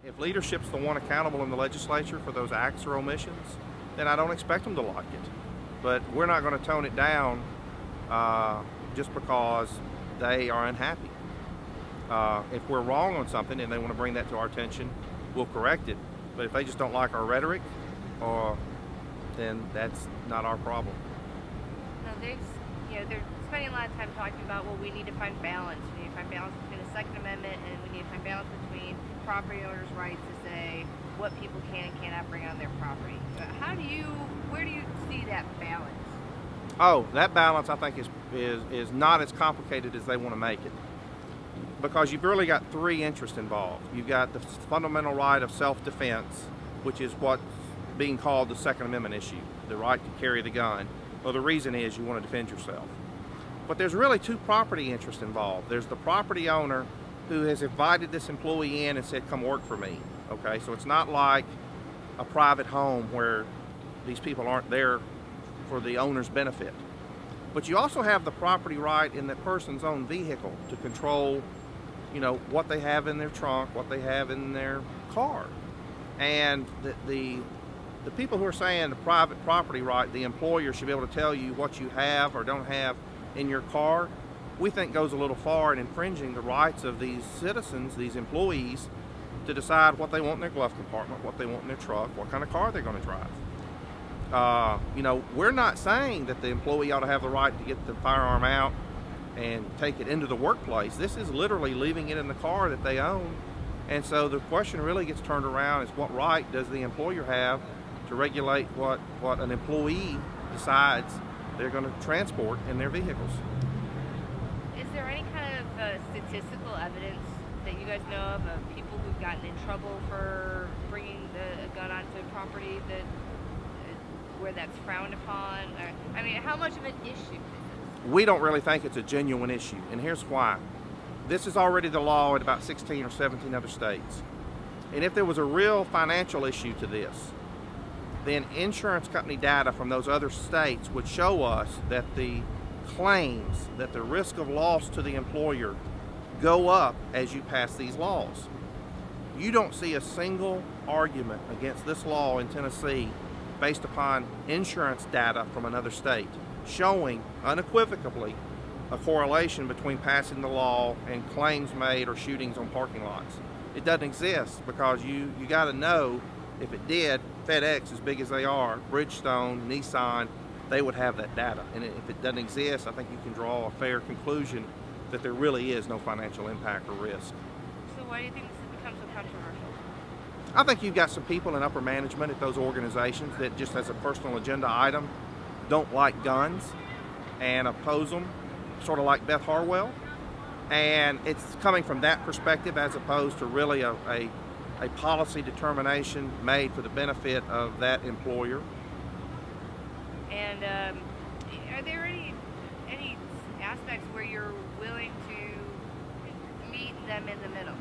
If leadership's the one accountable in the legislature for those acts or omissions, then I don't expect them to like it. But we're not going to tone it down just because they are unhappy. If we're wrong on something and they want to bring that to our attention, we'll correct it. But if they just don't like our rhetoric, then that's not our problem. No, they're spending a lot of time talking about, well, we need to find balance. We need to find balance between the Second Amendment, and we need to find balance between property owners' rights to say what people can and cannot bring on their property. Where do you see that balance? Oh, that balance I think is not as complicated as they want to make it. Because you've really got three interests involved. You've got the fundamental right of self-defense, which is what's being called the Second Amendment issue, the right to carry the gun. Well, the reason is you want to defend yourself. But there's really two property interests involved. There's the property owner who has invited this employee in and said, come work for me. Okay, so it's not like a private home where these people aren't there for the owner's benefit. But you also have the property right in the person's own vehicle to control, what they have in their trunk, what they have in their car. And the people who are saying the private property right, the employer should be able to tell you what you have or don't have in your car, we think goes a little far in infringing the rights of these citizens, these employees, to decide what they want in their glove compartment, what they want in their truck, what kind of car they're going to drive. We're not saying that the employee ought to have the right to get the firearm out and take it into the workplace. This is literally leaving it in the car that they own. And so the question really gets turned around is what right does the employer have to regulate what an employee decides they're going to transport in their vehicles. Is there any kind of statistical evidence that you guys know of people who've gotten in trouble for bringing a gun onto property where that's frowned upon? How much of an issue is this? We don't really think it's a genuine issue, and here's why. This is already the law in about 16 or 17 other states. And if there was a real financial issue to this, then insurance company data from those other states would show us that the claims, that the risk of loss to the employer go up as you pass these laws. You don't see a single argument against this law in Tennessee based upon insurance data from another state, showing unequivocally a correlation between passing the law and claims made or shootings on parking lots. It doesn't exist because you got to know if it did, FedEx, as big as they are, Bridgestone, Nissan, they would have that data. And if it doesn't exist, I think you can draw a fair conclusion that there really is no financial impact or risk. So why do you think this has become so controversial? I think you've got some people in upper management at those organizations that just as a personal agenda item don't like guns and oppose them, sort of like Beth Harwell. And it's coming from that perspective as opposed to really a policy determination made for the benefit of that employer. And are there any aspects where you're willing to meet them in the middle?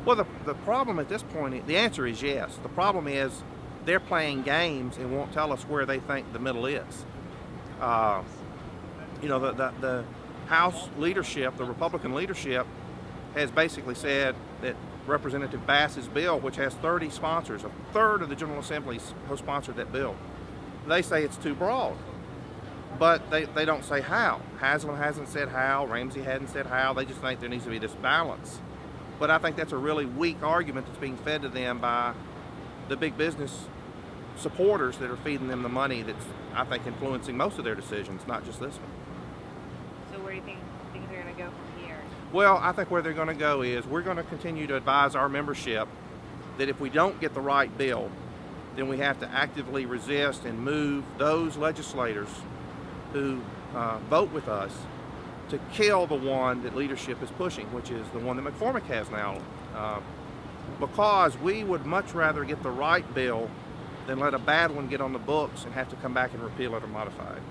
Well, the problem at this point, the answer is yes. The problem is they're playing games and won't tell us where they think the middle is. The House leadership, the Republican leadership, has basically said that Representative Bass's bill, which has 30 sponsors, a third of the General Assembly co-sponsored that bill. They say it's too broad, but they don't say how. Haslam hasn't said how, Ramsey hadn't said how, they just think there needs to be this balance. But I think that's a really weak argument that's being fed to them by the big business supporters that are feeding them the money that's, I think, influencing most of their decisions, not just this one. So where do you think things are going to go from here? Well, I think where they're going to go is we're going to continue to advise our membership that if we don't get the right bill, then we have to actively resist and move those legislators who vote with us to kill the one that leadership is pushing, which is the one that McCormick has now. Because we would much rather get the right bill than let a bad one get on the books and have to come back and repeal it or modify it.